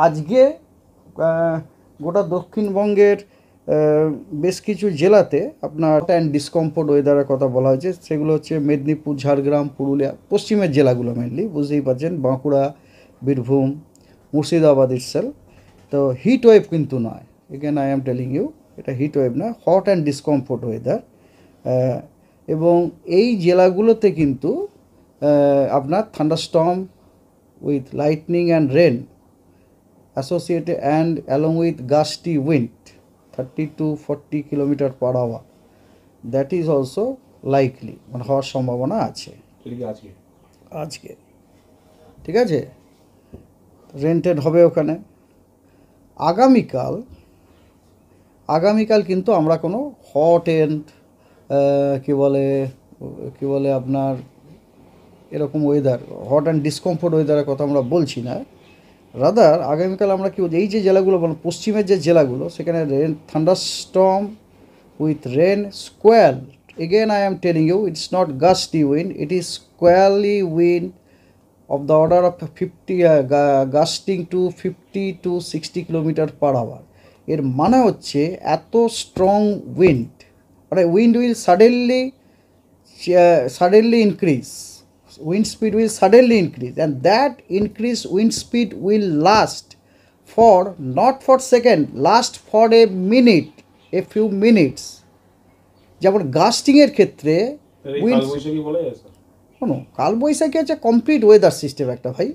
আজকে গোটা দক্ষিণবঙ্গের বেশ কিছু জেলাতে আপনার অ্যান্ড ডিসকমফোর্ট ওয়েদারের কথা বলা হয়েছে। সেগুলো হচ্ছে মেদিনীপুর, ঝাড়গ্রাম, পুরুলিয়া, পশ্চিমের জেলাগুলো মেনলি, বুঝতেই পারছেন, বাঁকুড়া, বীরভূম, মুর্শিদাবাদ ইটসেল। তো হিট ওয়েভ কিন্তু নয়, again I am telling you, এটা হিট ওয়েভ না, হট অ্যান্ড ডিসকমফোর্ট ওয়েদার। এবং এই জেলাগুলোতে কিন্তু আপনার thunderstorm with lightning and rain associated and along with gusty wind 30 to 40 kilometer per hour, that is also likely, মানে হওয়ার সম্ভাবনা আছে আজকে। ঠিক আছে, রেন্টেড হবে ওখানে। আগামীকাল কিন্তু আমরা কোনো হট অ্যান্ড কি বলে আপনার এরকম ওয়েদার, হট অ্যান্ড ডিসকমফোর্ট ওয়েদারের কথা আমরা বলছি না। রাদার আগামীকাল আমরা কি বলছি, এই যে জেলাগুলো মানে পশ্চিমের যে জেলাগুলো, সেখানে rain, thunderstorm with rain, squall, again I am telling you, it's not gusty wind, it is squally wind of the order of 50 gusting to 50 to 60 kilometre per hour. এর মানে হচ্ছে এত স্ট্রং উইন্ড, মানে wind will suddenly increase, wind speed will suddenly increase, and that increased wind speed will last for not for second, last for a minute, a few minutes। যেমন গাস্টিংয়ের ক্ষেত্রে wind, শোনো, কালবৈশাখী হচ্ছে কমপ্লিট ওয়েদার সিস্টেম একটা ভাই।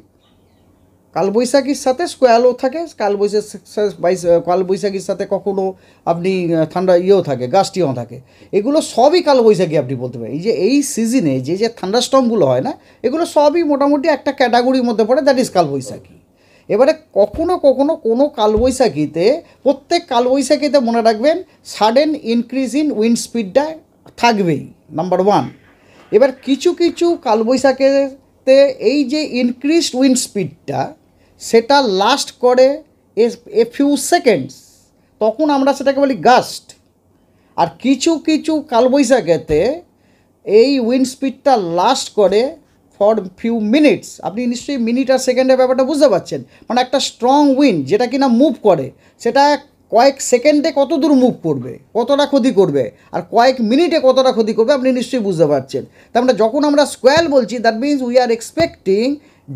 কালবৈশাখীর সাথে স্কোয়ালও থাকে, কালবৈশাখীর সাথে কখনো আপনি ঠান্ডা থাকে, গাস্টিও থাকে, এগুলো সবই কালবৈশাখী আপনি বলতে পারেন। এই যে এই সিজনে যে থান্ডারস্টর্মগুলো হয় না, এগুলো সবই মোটামুটি একটা ক্যাটাগরির মধ্যে পড়ে, দ্যাট ইজ কালবৈশাখী। এবারে কখনো কখনো কোনো কালবৈশাখীতে, প্রত্যেক কালবৈশাখীতে মনে রাখবেন সাডেন ইনক্রিজ ইন উইন্ড স্পিডটা থাকবেই, নাম্বার ওয়ান। এবার কিছু কিছু কালবৈশাখীতে এই যে ইনক্রিজড উইন্ড স্পিডটা, সেটা লাস্ট করে এ ফিউ সেকেন্ডস, তখন আমরা সেটাকে বলি গাস্ট। আর কিছু কিছু কালবৈশাখীতে এই উইন্ড স্পিডটা লাস্ট করে ফর ফিউ মিনিটস। আপনি নিশ্চয়ই মিনিট আর সেকেন্ডের ব্যাপারটা বুঝতে পারছেন। মানে একটা স্ট্রং উইন্ড যেটা কিনা মুভ করে, সেটা কয়েক সেকেন্ডে কত দূর মুভ করবে, কতটা ক্ষতি করবে, আর কয়েক মিনিটে কতটা ক্ষতি করবে, আপনি নিশ্চয়ই বুঝতে পারছেন। তার মানে যখন আমরা স্কোয়াল বলছি, that means we are expecting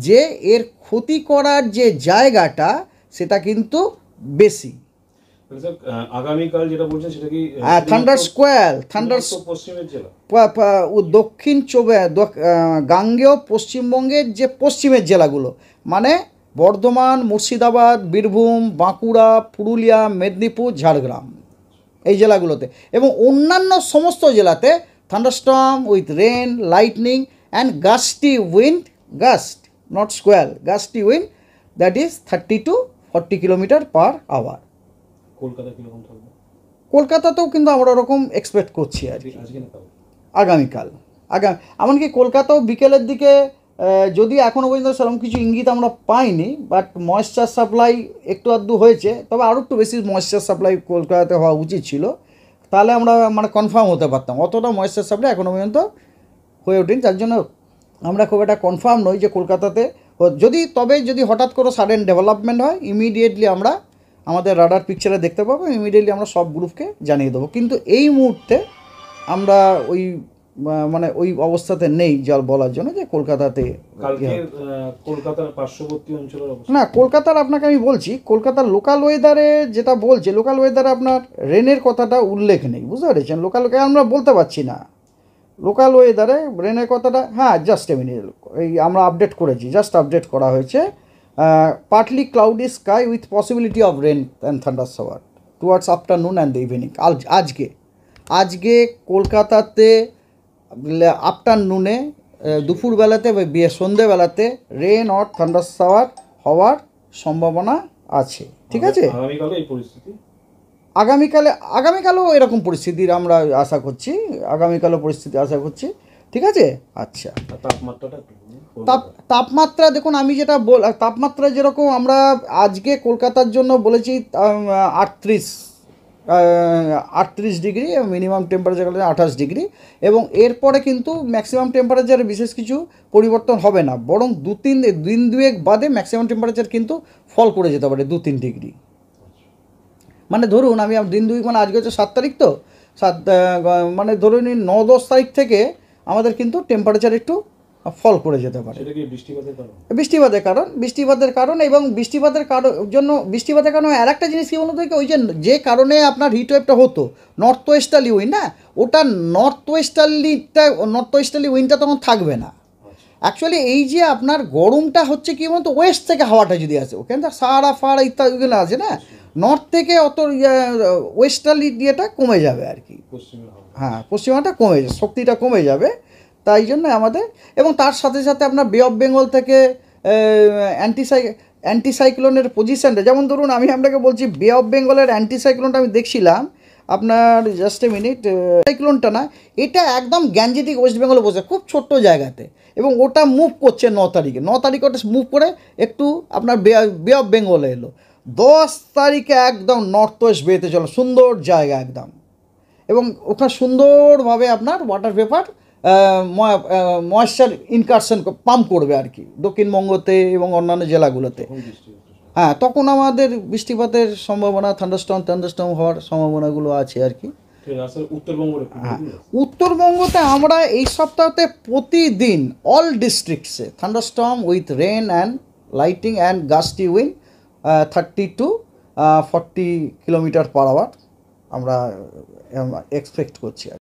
যে এর ক্ষতি করার যে জায়গাটা সেটা কিন্তু বেশি। আগামীকাল যেটা বলছেন সেটা কি থান্ডার স্কোয়াল, থান্ডার পশ্চিমের জেলা, দক্ষিণ গাঙ্গেয় পশ্চিমবঙ্গের যে পশ্চিমের জেলাগুলো, মানে বর্ধমান, মুর্শিদাবাদ, বীরভূম, বাঁকুড়া, পুরুলিয়া, মেদিনীপুর, ঝাড়গ্রাম, এই জেলাগুলোতে, এবং অন্যান্য সমস্ত জেলাতে thunderstorm with rain, lightning and gusty wind, gust not squall, gusty wind, that is 30 to 40 kilometre per hour. Kolkata কিরকম থাকবে? কলকাতাতেও কিন্তু আমরা ওরকম এক্সপেক্ট করছি আর কি আগামীকাল। এমনকি কলকাতাও বিকেলের দিকে, যদি এখনও পর্যন্ত সেরকম কিছু ইঙ্গিত আমরা পাইনি, বাট ময়েশ্চার সাপ্লাই একটু আধটু হয়েছে, তবে আরও একটু বেশি ময়েশ্চার সাপ্লাই কলকাতাতে হওয়া উচিত ছিল, তাহলে আমরা মানে কনফার্ম হতে পারতাম। অতটা ময়েশ্চার সাপ্লাই এখনও পর্যন্ত হয়ে ওঠেনি, যার জন্য আমরা খুব একটা কনফার্ম নই যে কলকাতাতে যদি হঠাৎ করে সাডেন ডেভেলপমেন্ট হয়, ইমিডিয়েটলি আমরা আমাদের রাডার পিকচারে দেখতে পাবো, ইমিডিয়েটলি আমরা সব গ্রুপকে জানিয়ে দেবো। কিন্তু এই মুহূর্তে আমরা ওই অবস্থাতে নেই যা বলার জন্য যে কলকাতাতে কলকাতার পার্শ্ববর্তী অঞ্চলের অবস্থা না। কলকাতার আপনাকে আমি বলছি, কলকাতার লোকাল ওয়েদারে যেটা বলছে, লোকাল ওয়েদারে আপনার রেনের কথাটা উল্লেখ নেই, বুঝতে পেরেছেন? লোকাল আমরা বলতে পারছি না লোকাল ওয়েদারে রেনের কথাটা। হ্যাঁ, জাস্ট এ মিনিট, এই আমরা আপডেট করেছি, জাস্ট আপডেট করা হয়েছে। Partly cloudy sky with possibility of rain and thunder shower towards afternoon and the evening. আজকে কলকাতাতে আফটারনুনে, দুপুরবেলাতে বা সন্ধ্যেবেলাতে রেন অর থান্ডার শাওয়ার হওয়ার সম্ভাবনা আছে। ঠিক আছে, আগামীকালও এরকম পরিস্থিতির আমরা আশা করছি, ঠিক আছে। আচ্ছা, তাপমাত্রা দেখুন, আমি যেটা তাপমাত্রা যেরকম আমরা আজকে কলকাতার জন্য বলেছি 38 38 ডিগ্রি, মিনিমাম টেম্পারেচার 28 ডিগ্রি, এবং এরপরে কিন্তু ম্যাক্সিমাম টেম্পারেচারে বিশেষ কিছু পরিবর্তন হবে না, বরং দিন দুয়েক বাদে ম্যাক্সিমাম টেম্পারেচার কিন্তু ফল করে যেতে পারে 2-3 ডিগ্রি। মানে ধরুন আমি দিন দুই মানে আজকে হচ্ছে 7 তারিখ, তো মানে ধরুন 9-10 তারিখ থেকে আমাদের কিন্তু টেম্পারেচার একটু ফল করে যেতে পারে। সেটা কি বৃষ্টিপাতের কারণ? বৃষ্টিপাতের কারণ এবং বৃষ্টিপাতের কারণে আর একটা জিনিস কী বলুন তো, ওই যে কারণে আপনার হিট ওয়েভটা হতো, নর্থ ওয়েস্টার্লি উইন্ড, না ওটা নর্থ ওয়েস্টার্লি উইন্ডটা তখন থাকবে না। অ্যাকচুয়ালি এই যে আপনার গরমটা হচ্ছে কি বলুন তো, ওয়েস্ট থেকে হাওয়াটা যদি আসে, ওখানে তো সারা ফাড়া ইত্যাদিগুলো আছে না, নর্থ থেকে অত ওয়েস্টার্লি ইয়েটা কমে যাবে আর কি। পশ্চিমের হাওয়া। হ্যাঁ, পশ্চিমাটা কমে যাবে, শক্তিটা কমে যাবে, তাই জন্য আমাদের। এবং তার সাথে সাথে আপনার বে অফ বেঙ্গল থেকে অ্যান্টিসাইক্লোনের পজিশানটা, যেমন ধরুন আমি আপনাকে বলছি বে অফ বেঙ্গলের অ্যান্টিসাইক্লোনটা আমি দেখছিলাম আপনার, জাস্ট এ মিনিট, সাইক্লোনটা না, এটা একদম গ্যাঞ্জেটিক ওয়েস্ট বেঙ্গলে বসে খুব ছোট্ট জায়গাতে, এবং ওটা মুভ করছে 9 তারিখে ওটা মুভ করে একটু আপনার বে অফ বেঙ্গলে এলো, 10 তারিখে একদম নর্থ ওয়েস্ট বেতে চলো, সুন্দর জায়গা একদম, এবং ওখানে সুন্দরভাবে আপনার water vapour moisture incursion pump করবে আর কি দক্ষিণবঙ্গতে এবং অন্যান্য জেলাগুলোতে। তখন বৃষ্টি হচ্ছে। হ্যাঁ, তখন আমাদের বৃষ্টিপাতের সম্ভাবনা, থান্ডারস্টর্ম হওয়ার সম্ভাবনাগুলো আছে আর কি। ঠিক আছে, স্যার উত্তরবঙ্গের একটু হ্যাঁ, বলুন। উত্তরবঙ্গতে আমরা এই সপ্তাহতে প্রতিদিন অল ডিস্ট্রিক্টসে thunderstorm with rain and lightning and gusty wind 30 to 40 kilometre per hour আমরা এক্সপেক্ট করছি।